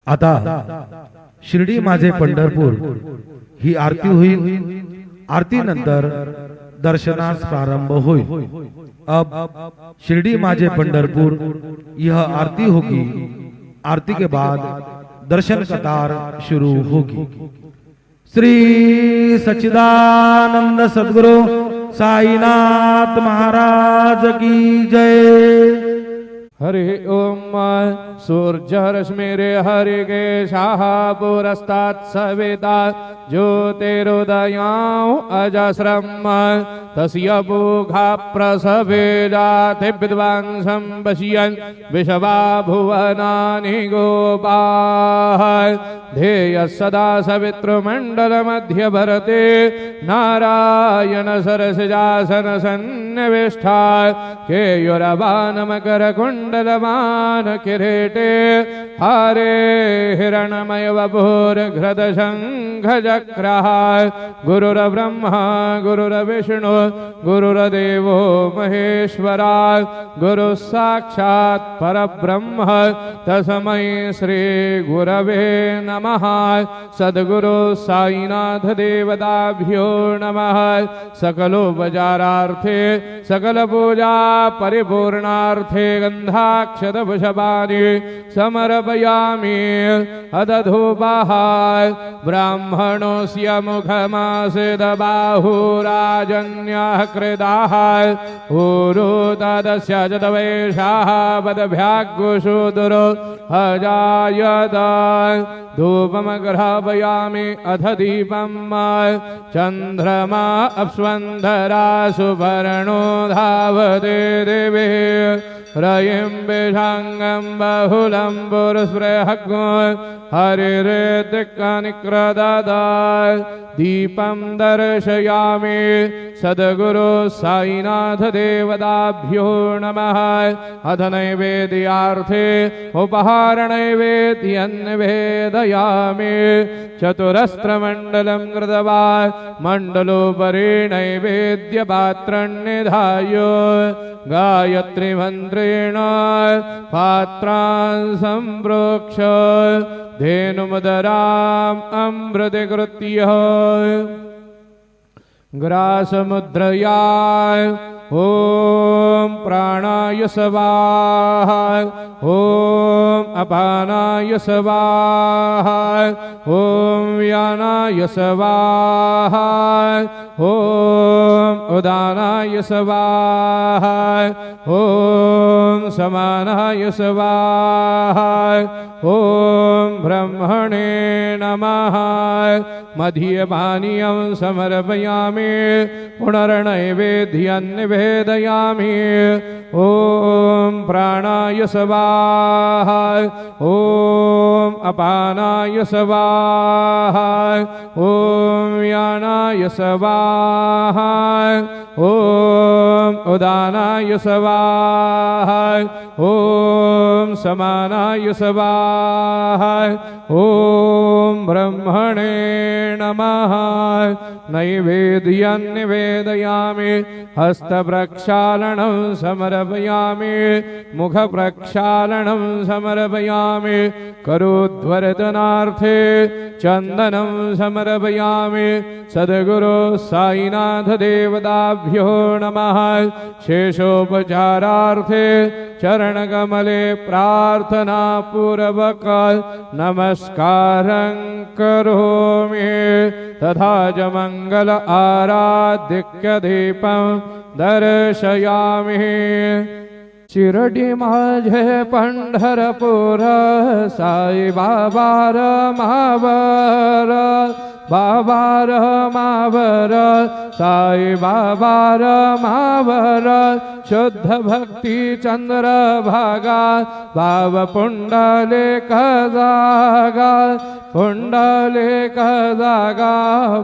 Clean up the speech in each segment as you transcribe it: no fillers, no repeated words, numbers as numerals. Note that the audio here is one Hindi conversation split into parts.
आता शिर्डी माझे पंढरपूर ही आरती होईल। आरती नंतर दर्शनास प्रारंभ होईल। अब शिरडी माझे पंढरपुर यह आरती होगी। आरती के बाद दर्शन कतार शुरू होगी। श्री सच्चिदानंद सद्गुरु साईनाथ महाराज की जय। हरि ओम सूर्यरश्मिरे हरिगे शाहपुरस्तात् सविता ज्योतिरुदयां अजस्रम् तस्य पूघा प्रसवे जाति विद्वांसं पश्यन् विश्वा भुवनानि गोपाः ध्येयः सदा सवितृमण्डलमध्ये भरते नारायण सरसिजासन सन्निविष्टा केयुरवानमकरकुण्डलमान किरीटे हारे हिरणमय वपुर्घृतशङ्खचक्रः गुरुर्ब्रह्मा गुरुर्विष्णु गुरुर्देवो महेश्वरा गुरुः साक्षात् परब्रह्म तस्मै श्री गुरवे नमः। सद्गुरु साईनाथ देवताभ्यो नमः। सकलोपचारार्थे सकल पूजा परिपूर्णार्थे गन्धाक्षतपुष्पाणि समर्पयामि। अदधूपः ब्राह्मणोऽस्य मुखमासीद बाहुराजन्यः कृताः ऊरु तदस्य च तवेषाः पदभ्याग्शूदुरो अजायत। धूपमग्रापयामि अथ दीपं चन्द्रमा अप्स्वन्धरा सुवर्णो धावते देवे रयिं विषाङ्गं बहुलं पुरुस्पृहग्नो हरिरेतिकनिक्रददा। दीपं दर्शयामि सद्गुरु साईनाथ देवताभ्यो नमः। अथ नैवेद्यार्थे उपहारनैवेद्यं निवेदयामि। चतुरस्रमण्डलं कृत्वा मण्डलोपरि नैवेद्यपात्रं निधाय गायत्री मन्त्रेण पात्रान् सम्प्रोक्ष धेनुमुदराम् अमृतीकृत्य ग्रासमुद्रया ॐ प्राणाय स्वाहा ॐ अपानाय स्वाहा ॐ व्यानाय स्वाहा ॐ उदानाय स्वाहा ॐ समानाय स्वाहा ॐ ब्रह्मणे नमः। मध्यपानीयं समर्पयामि पुनर्नैवेद्यं निवेदयामि। ॐ प्राणाय स्वाहा ॐ अपानाय स्वाहा ॐ व्यानाय स्वाहा ॐ उदानाय स्वाहा ॐ समानाय स्वाहा ॐ ब्रह्मणे नमः। नैवेद्यं निवेदयामि। हस्तप्रक्षालनं समर्पयामि मुखप्रक्षालनं समर्पयामि। करोद्वर्धनार्थे चन्दनं समर्पयामि। सद्गुरु साईनाथ देवताभ्यो नमः। शेषोपचारार्थे चरणकमले प्रार्थना पूर्वक नमस्कारं करोमि। तथा च मंगल आराधिक्य दीपं दर्शयामि। शिरडी माझे पंढरपूर साई बाबा रमावर बाबा रमावर साई बाबा रमावर शुद्ध भक्ति चंद्र भागा भाव पुंडलिक जागा पुंडलिक जागा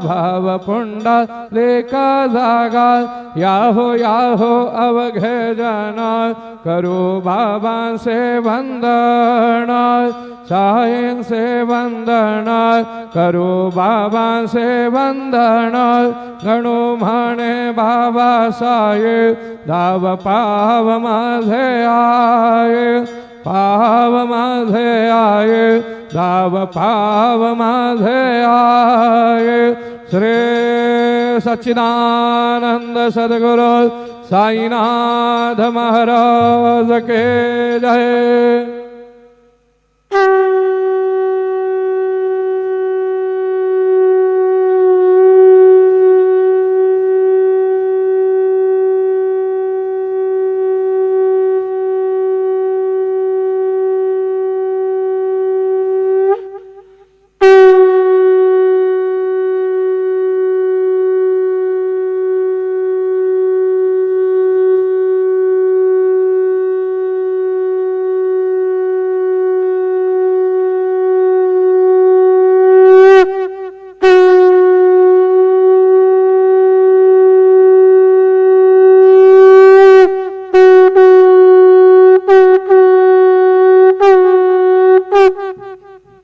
भाव पुंडलिक जागा। याहो याहो अवघे जना करो बाबा से वंदना साईं से वंदना करो बाबा से वंदना। गणो माने बाबा साये दाव पाव माझे आये पाव माझे आये दाव पाव माझे आये श्री सच्चिदानंद सद्गुरु साईनाथ महाराज के जय।